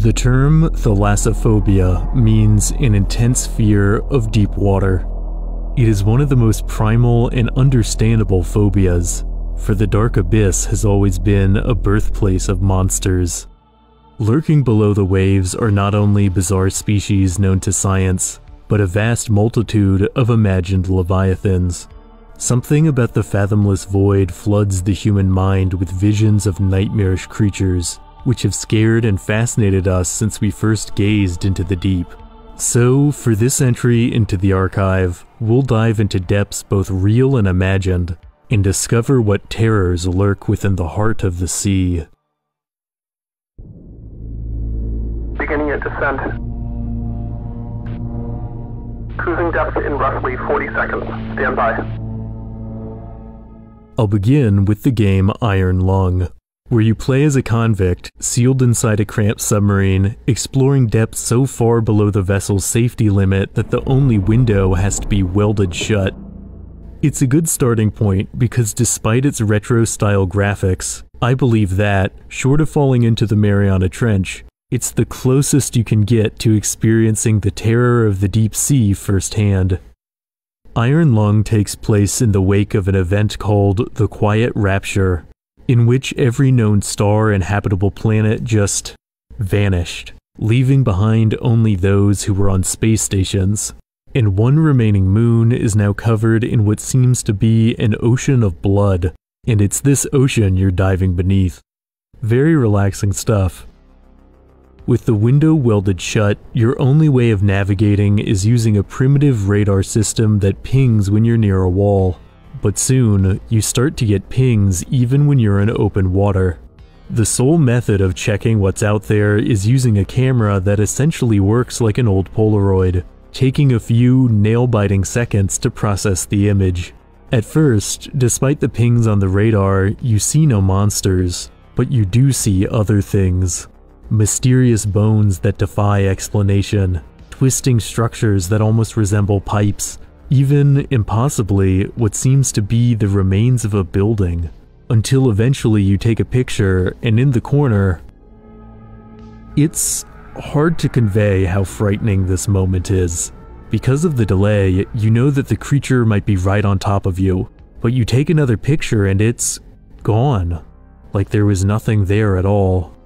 The term Thalassophobia means an intense fear of deep water. It is one of the most primal and understandable phobias, for the dark abyss has always been a birthplace of monsters. Lurking below the waves are not only bizarre species known to science, but a vast multitude of imagined leviathans. Something about the fathomless void floods the human mind with visions of nightmarish creatures, which have scared and fascinated us since we first gazed into the deep. So, for this entry into the archive, we'll dive into depths both real and imagined, and discover what terrors lurk within the heart of the sea. Beginning your descent. Cruising depth in roughly 40 seconds. Stand by. I'll begin with the game Iron Lung, where you play as a convict sealed inside a cramped submarine, exploring depths so far below the vessel's safety limit that the only window has to be welded shut. It's a good starting point because despite its retro-style graphics, I believe that, short of falling into the Mariana Trench, it's the closest you can get to experiencing the terror of the deep sea firsthand. Iron Lung takes place in the wake of an event called the Quiet Rapture, in which every known star and habitable planet just vanished, leaving behind only those who were on space stations. And one remaining moon is now covered in what seems to be an ocean of blood, and it's this ocean you're diving beneath. Very relaxing stuff. With the window welded shut, your only way of navigating is using a primitive radar system that pings when you're near a wall. But soon, you start to get pings even when you're in open water. The sole method of checking what's out there is using a camera that essentially works like an old Polaroid, taking a few nail-biting seconds to process the image. At first, despite the pings on the radar, you see no monsters, but you do see other things. Mysterious bones that defy explanation, twisting structures that almost resemble pipes, even, impossibly, what seems to be the remains of a building, until eventually you take a picture and in the corner... It's hard to convey how frightening this moment is. Because of the delay, you know that the creature might be right on top of you, but you take another picture and it's gone, like there was nothing there at all.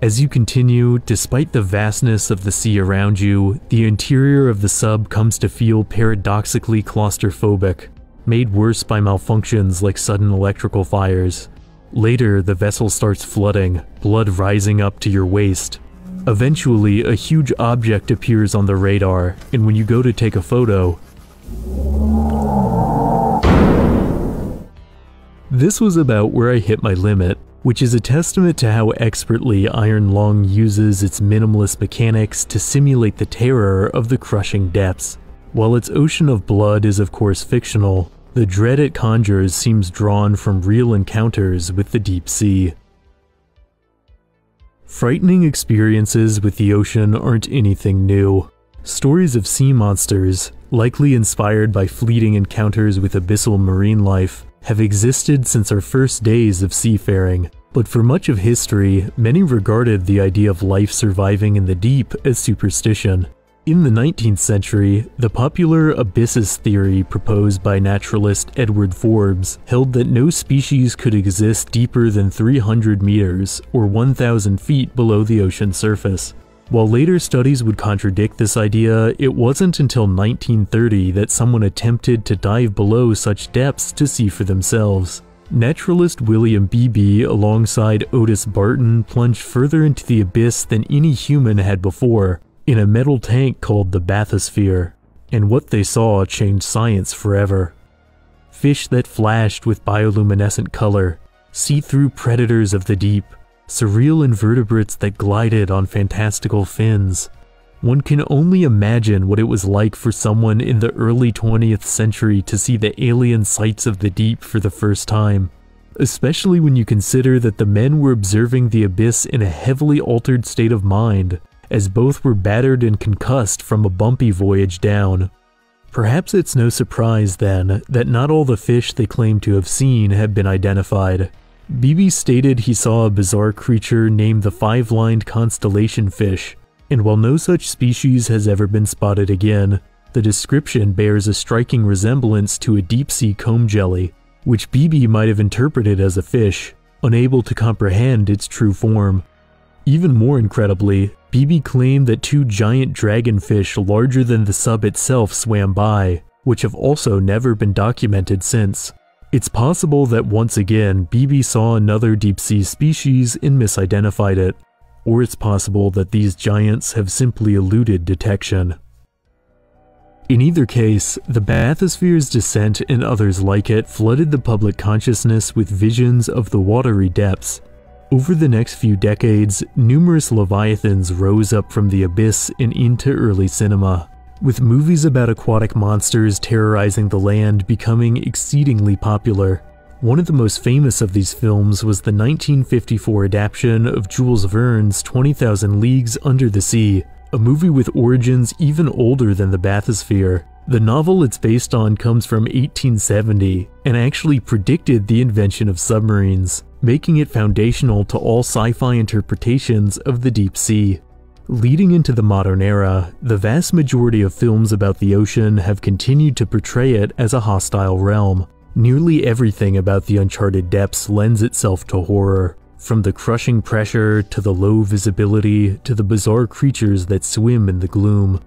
As you continue, despite the vastness of the sea around you, the interior of the sub comes to feel paradoxically claustrophobic, made worse by malfunctions like sudden electrical fires. Later, the vessel starts flooding, blood rising up to your waist. Eventually, a huge object appears on the radar, and when you go to take a photo... This was about where I hit my limit, which is a testament to how expertly Iron Lung uses its minimalist mechanics to simulate the terror of the crushing depths. While its ocean of blood is of course fictional, the dread it conjures seems drawn from real encounters with the deep sea. Frightening experiences with the ocean aren't anything new. Stories of sea monsters, likely inspired by fleeting encounters with abyssal marine life, have existed since our first days of seafaring, but for much of history, many regarded the idea of life surviving in the deep as superstition. In the 19th century, the popular Abyssus Theory proposed by naturalist Edward Forbes held that no species could exist deeper than 300 meters, or 1,000 feet below the ocean surface. While later studies would contradict this idea, it wasn't until 1930 that someone attempted to dive below such depths to see for themselves. Naturalist William Beebe alongside Otis Barton plunged further into the abyss than any human had before, in a metal tank called the bathysphere, and what they saw changed science forever. Fish that flashed with bioluminescent color, see-through predators of the deep, surreal invertebrates that glided on fantastical fins. One can only imagine what it was like for someone in the early 20th century to see the alien sights of the deep for the first time, especially when you consider that the men were observing the abyss in a heavily altered state of mind, as both were battered and concussed from a bumpy voyage down. Perhaps it's no surprise then that not all the fish they claim to have seen have been identified. BB stated he saw a bizarre creature named the five-lined constellation fish, and while no such species has ever been spotted again, the description bears a striking resemblance to a deep-sea comb jelly, which BB might have interpreted as a fish, unable to comprehend its true form. Even more incredibly, BB claimed that two giant dragonfish larger than the sub itself swam by, which have also never been documented since. It's possible that once again BB saw another deep-sea species and misidentified it, or it's possible that these giants have simply eluded detection. In either case, the bathysphere's descent and others like it flooded the public consciousness with visions of the watery depths. Over the next few decades, numerous leviathans rose up from the abyss and into early cinema, with movies about aquatic monsters terrorizing the land becoming exceedingly popular. One of the most famous of these films was the 1954 adaptation of Jules Verne's 20,000 Leagues Under the Sea, a movie with origins even older than the bathysphere. The novel it's based on comes from 1870 and actually predicted the invention of submarines, making it foundational to all sci-fi interpretations of the deep sea. Leading into the modern era, the vast majority of films about the ocean have continued to portray it as a hostile realm. Nearly everything about the uncharted depths lends itself to horror, from the crushing pressure to the low visibility to the bizarre creatures that swim in the gloom.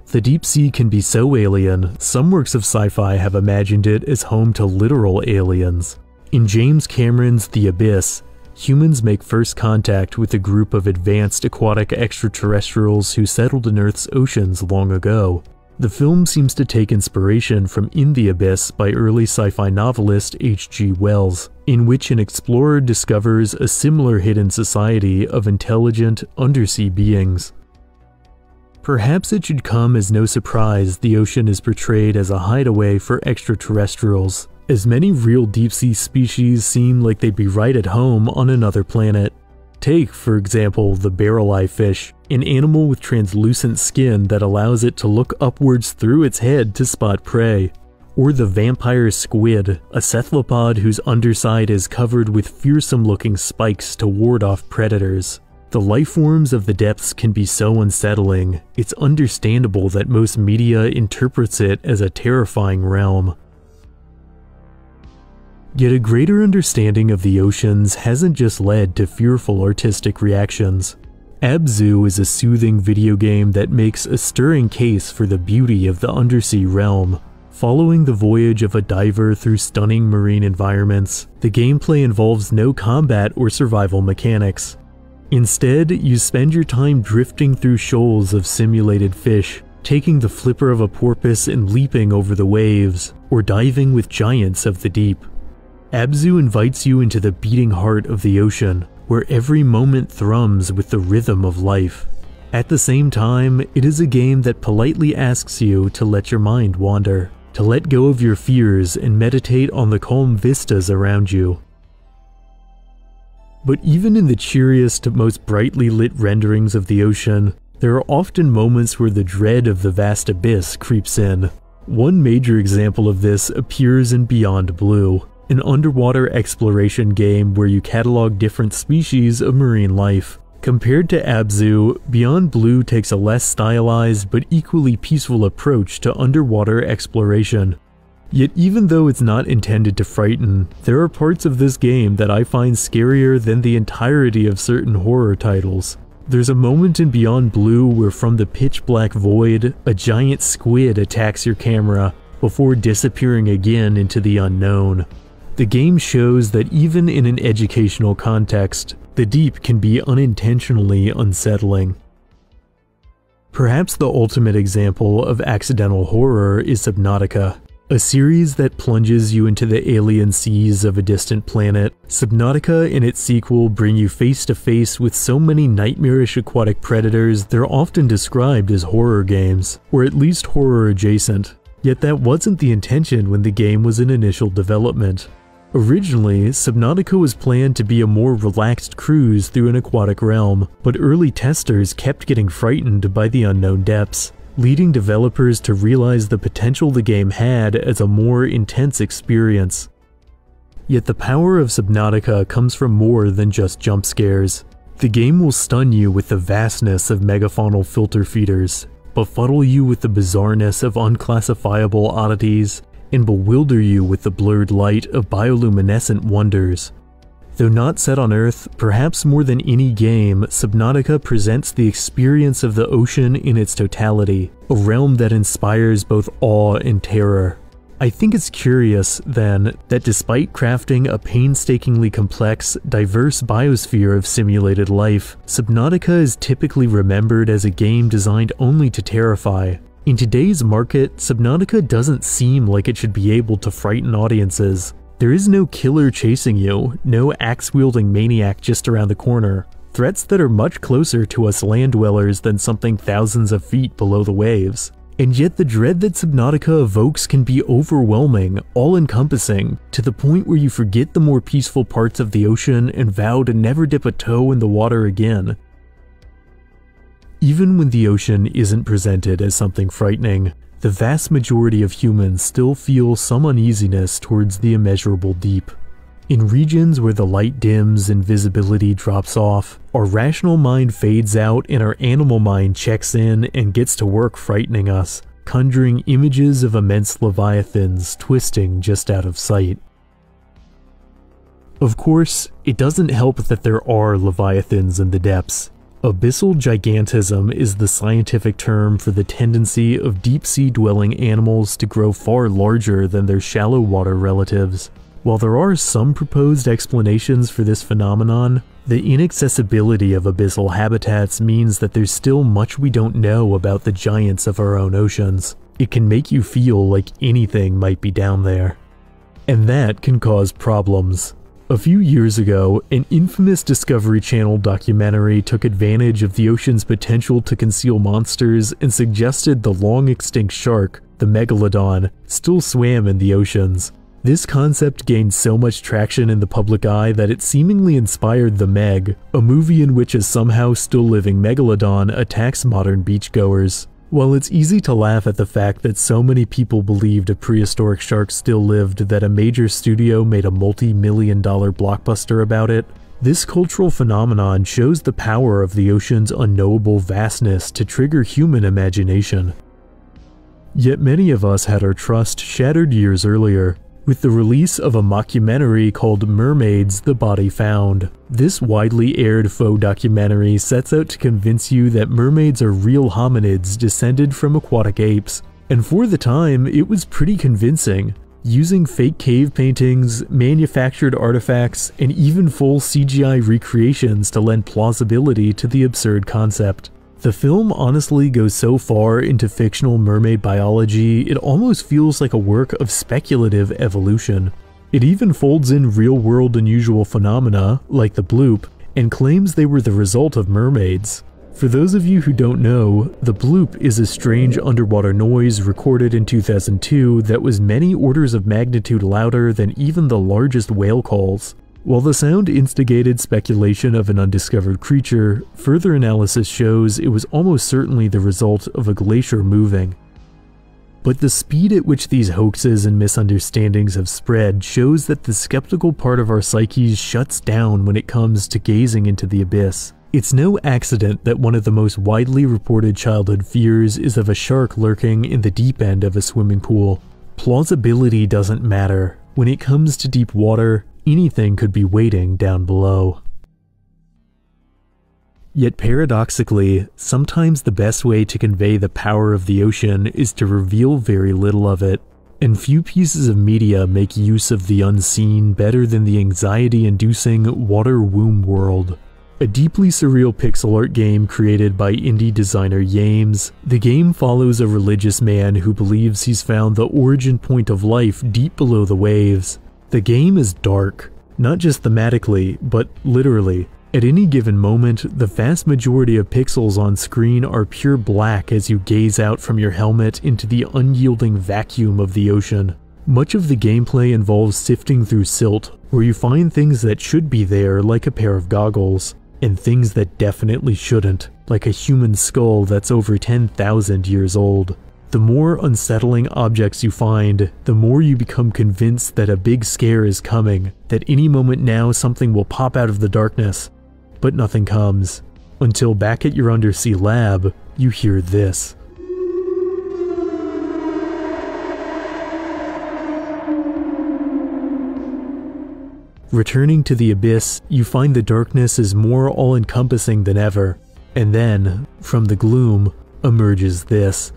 The deep sea can be so alien, some works of sci-fi have imagined it as home to literal aliens. In James Cameron's The Abyss, humans make first contact with a group of advanced aquatic extraterrestrials who settled in Earth's oceans long ago. The film seems to take inspiration from In the Abyss by early sci-fi novelist H.G. Wells, in which an explorer discovers a similar hidden society of intelligent, undersea beings. Perhaps it should come as no surprise the ocean is portrayed as a hideaway for extraterrestrials, as many real deep-sea species seem like they'd be right at home on another planet. Take, for example, the barrel-eye fish, an animal with translucent skin that allows it to look upwards through its head to spot prey. Or the vampire squid, a cephalopod whose underside is covered with fearsome-looking spikes to ward off predators. The lifeforms of the depths can be so unsettling, it's understandable that most media interprets it as a terrifying realm. Yet a greater understanding of the oceans hasn't just led to fearful artistic reactions. Abzu is a soothing video game that makes a stirring case for the beauty of the undersea realm. Following the voyage of a diver through stunning marine environments, the gameplay involves no combat or survival mechanics. Instead, you spend your time drifting through shoals of simulated fish, taking the flipper of a porpoise and leaping over the waves, or diving with giants of the deep. Abzu invites you into the beating heart of the ocean, where every moment thrums with the rhythm of life. At the same time, it is a game that politely asks you to let your mind wander, to let go of your fears and meditate on the calm vistas around you. But even in the cheeriest, most brightly lit renderings of the ocean, there are often moments where the dread of the vast abyss creeps in. One major example of this appears in Beyond Blue, an underwater exploration game where you catalog different species of marine life. Compared to Abzu, Beyond Blue takes a less stylized but equally peaceful approach to underwater exploration. Yet even though it's not intended to frighten, there are parts of this game that I find scarier than the entirety of certain horror titles. There's a moment in Beyond Blue where from the pitch-black void, a giant squid attacks your camera, before disappearing again into the unknown. The game shows that even in an educational context, the deep can be unintentionally unsettling. Perhaps the ultimate example of accidental horror is Subnautica, a series that plunges you into the alien seas of a distant planet. Subnautica and its sequel bring you face to face with so many nightmarish aquatic predators they're often described as horror games, or at least horror adjacent. Yet that wasn't the intention when the game was in initial development. Originally, Subnautica was planned to be a more relaxed cruise through an aquatic realm, but early testers kept getting frightened by the unknown depths, leading developers to realize the potential the game had as a more intense experience. Yet the power of Subnautica comes from more than just jump scares. The game will stun you with the vastness of megafaunal filter feeders, befuddle you with the bizarreness of unclassifiable oddities, and bewilder you with the blurred light of bioluminescent wonders. Though not set on Earth, perhaps more than any game, Subnautica presents the experience of the ocean in its totality, a realm that inspires both awe and terror. I think it's curious, then, that despite crafting a painstakingly complex, diverse biosphere of simulated life, Subnautica is typically remembered as a game designed only to terrify. In today's market, Subnautica doesn't seem like it should be able to frighten audiences. There is no killer chasing you, no axe-wielding maniac just around the corner. Threats that are much closer to us land dwellers than something thousands of feet below the waves. And yet the dread that Subnautica evokes can be overwhelming, all-encompassing, to the point where you forget the more peaceful parts of the ocean and vow to never dip a toe in the water again. Even when the ocean isn't presented as something frightening, the vast majority of humans still feel some uneasiness towards the immeasurable deep. In regions where the light dims and visibility drops off, our rational mind fades out and our animal mind checks in and gets to work frightening us, conjuring images of immense leviathans twisting just out of sight. Of course, it doesn't help that there are leviathans in the depths. Abyssal gigantism is the scientific term for the tendency of deep-sea dwelling animals to grow far larger than their shallow water relatives. While there are some proposed explanations for this phenomenon, the inaccessibility of abyssal habitats means that there's still much we don't know about the giants of our own oceans. It can make you feel like anything might be down there. And that can cause problems. A few years ago, an infamous Discovery Channel documentary took advantage of the ocean's potential to conceal monsters and suggested the long-extinct shark, the Megalodon, still swam in the oceans. This concept gained so much traction in the public eye that it seemingly inspired The Meg, a movie in which a somehow still-living Megalodon attacks modern beachgoers. While it's easy to laugh at the fact that so many people believed a prehistoric shark still lived that a major studio made a multi-million-dollar blockbuster about it, this cultural phenomenon shows the power of the ocean's unknowable vastness to trigger human imagination. Yet many of us had our trust shattered years earlier, with the release of a mockumentary called Mermaids: The Body Found. This widely aired faux documentary sets out to convince you that mermaids are real hominids descended from aquatic apes, and for the time it was pretty convincing, using fake cave paintings, manufactured artifacts, and even full CGI recreations to lend plausibility to the absurd concept. The film honestly goes so far into fictional mermaid biology, it almost feels like a work of speculative evolution. It even folds in real-world unusual phenomena, like the bloop, and claims they were the result of mermaids. For those of you who don't know, the bloop is a strange underwater noise recorded in 2002 that was many orders of magnitude louder than even the largest whale calls. While the sound instigated speculation of an undiscovered creature, further analysis shows it was almost certainly the result of a glacier moving. But the speed at which these hoaxes and misunderstandings have spread shows that the skeptical part of our psyches shuts down when it comes to gazing into the abyss. It's no accident that one of the most widely reported childhood fears is of a shark lurking in the deep end of a swimming pool. Plausibility doesn't matter. When it comes to deep water, anything could be waiting down below. Yet paradoxically, sometimes the best way to convey the power of the ocean is to reveal very little of it, and few pieces of media make use of the unseen better than the anxiety-inducing Water Womb World. A deeply surreal pixel art game created by indie designer Yames, the game follows a religious man who believes he's found the origin point of life deep below the waves. The game is dark, not just thematically, but literally. At any given moment, the vast majority of pixels on screen are pure black as you gaze out from your helmet into the unyielding vacuum of the ocean. Much of the gameplay involves sifting through silt, where you find things that should be there like a pair of goggles, and things that definitely shouldn't, like a human skull that's over 10,000 years old. The more unsettling objects you find, the more you become convinced that a big scare is coming, that any moment now something will pop out of the darkness. But nothing comes. Until back at your undersea lab, you hear this. Returning to the abyss, you find the darkness is more all-encompassing than ever. And then, from the gloom, emerges this.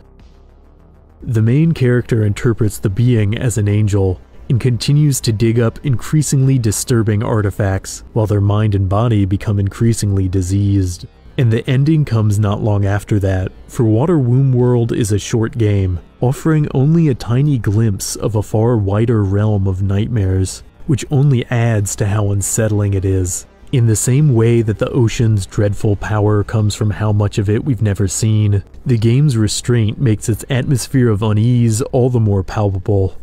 The main character interprets the being as an angel, and continues to dig up increasingly disturbing artifacts, while their mind and body become increasingly diseased. And the ending comes not long after that, for Water Womb World is a short game, offering only a tiny glimpse of a far wider realm of nightmares, which only adds to how unsettling it is. In the same way that the ocean's dreadful power comes from how much of it we've never seen, the game's restraint makes its atmosphere of unease all the more palpable.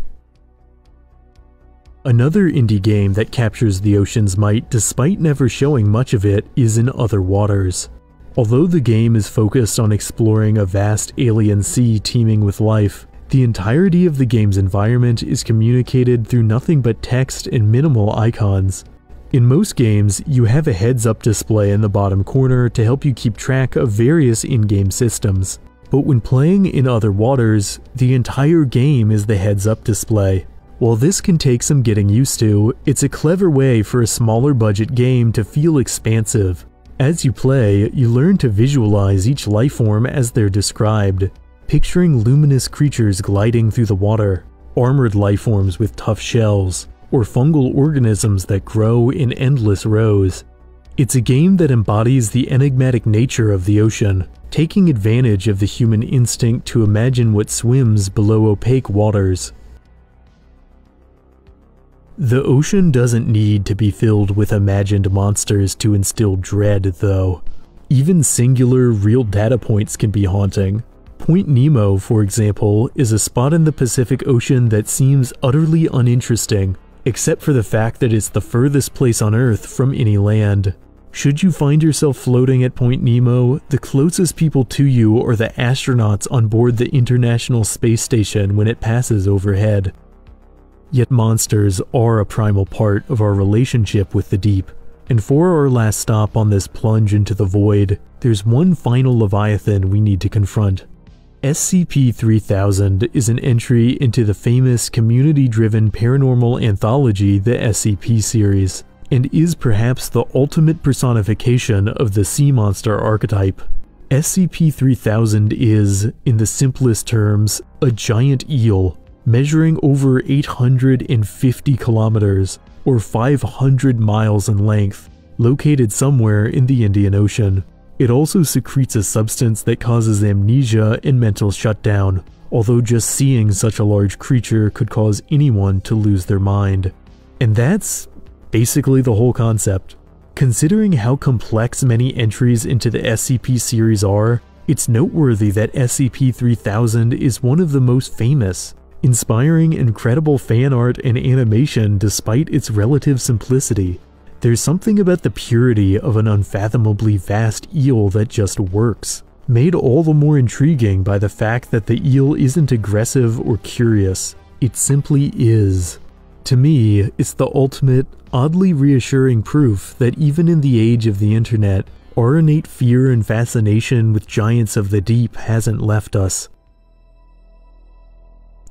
Another indie game that captures the ocean's might despite never showing much of it is In Other Waters. Although the game is focused on exploring a vast alien sea teeming with life, the entirety of the game's environment is communicated through nothing but text and minimal icons. In most games, you have a heads-up display in the bottom corner to help you keep track of various in-game systems. But when playing In Other Waters, the entire game is the heads-up display. While this can take some getting used to, it's a clever way for a smaller budget game to feel expansive. As you play, you learn to visualize each lifeform as they're described, picturing luminous creatures gliding through the water, armored lifeforms with tough shells, or fungal organisms that grow in endless rows. It's a game that embodies the enigmatic nature of the ocean, taking advantage of the human instinct to imagine what swims below opaque waters. The ocean doesn't need to be filled with imagined monsters to instill dread, though. Even singular, real data points can be haunting. Point Nemo, for example, is a spot in the Pacific Ocean that seems utterly uninteresting, except for the fact that it's the furthest place on Earth from any land. Should you find yourself floating at Point Nemo, the closest people to you are the astronauts on board the International Space Station when it passes overhead. Yet monsters are a primal part of our relationship with the deep, and for our last stop on this plunge into the void, there's one final leviathan we need to confront. SCP-3000 is an entry into the famous community-driven paranormal anthology, the SCP series, and is perhaps the ultimate personification of the sea monster archetype. SCP-3000 is, in the simplest terms, a giant eel, measuring over 850 kilometers, or 500 miles in length, located somewhere in the Indian Ocean. It also secretes a substance that causes amnesia and mental shutdown, although just seeing such a large creature could cause anyone to lose their mind. And that's basically the whole concept. Considering how complex many entries into the SCP series are, it's noteworthy that SCP-3000 is one of the most famous, inspiring incredible fan art and animation despite its relative simplicity. There's something about the purity of an unfathomably vast eel that just works, made all the more intriguing by the fact that the eel isn't aggressive or curious, it simply is. To me, it's the ultimate, oddly reassuring proof that even in the age of the internet, our innate fear and fascination with giants of the deep hasn't left us.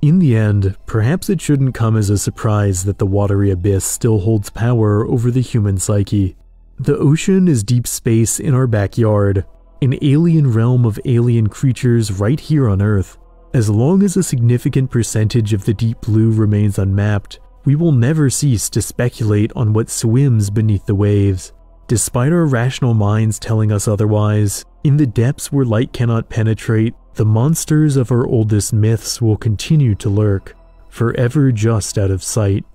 In the end, perhaps it shouldn't come as a surprise that the watery abyss still holds power over the human psyche. The ocean is deep space in our backyard, an alien realm of alien creatures right here on Earth. As long as a significant percentage of the deep blue remains unmapped, we will never cease to speculate on what swims beneath the waves. Despite our rational minds telling us otherwise, in the depths where light cannot penetrate, the monsters of our oldest myths will continue to lurk, forever just out of sight.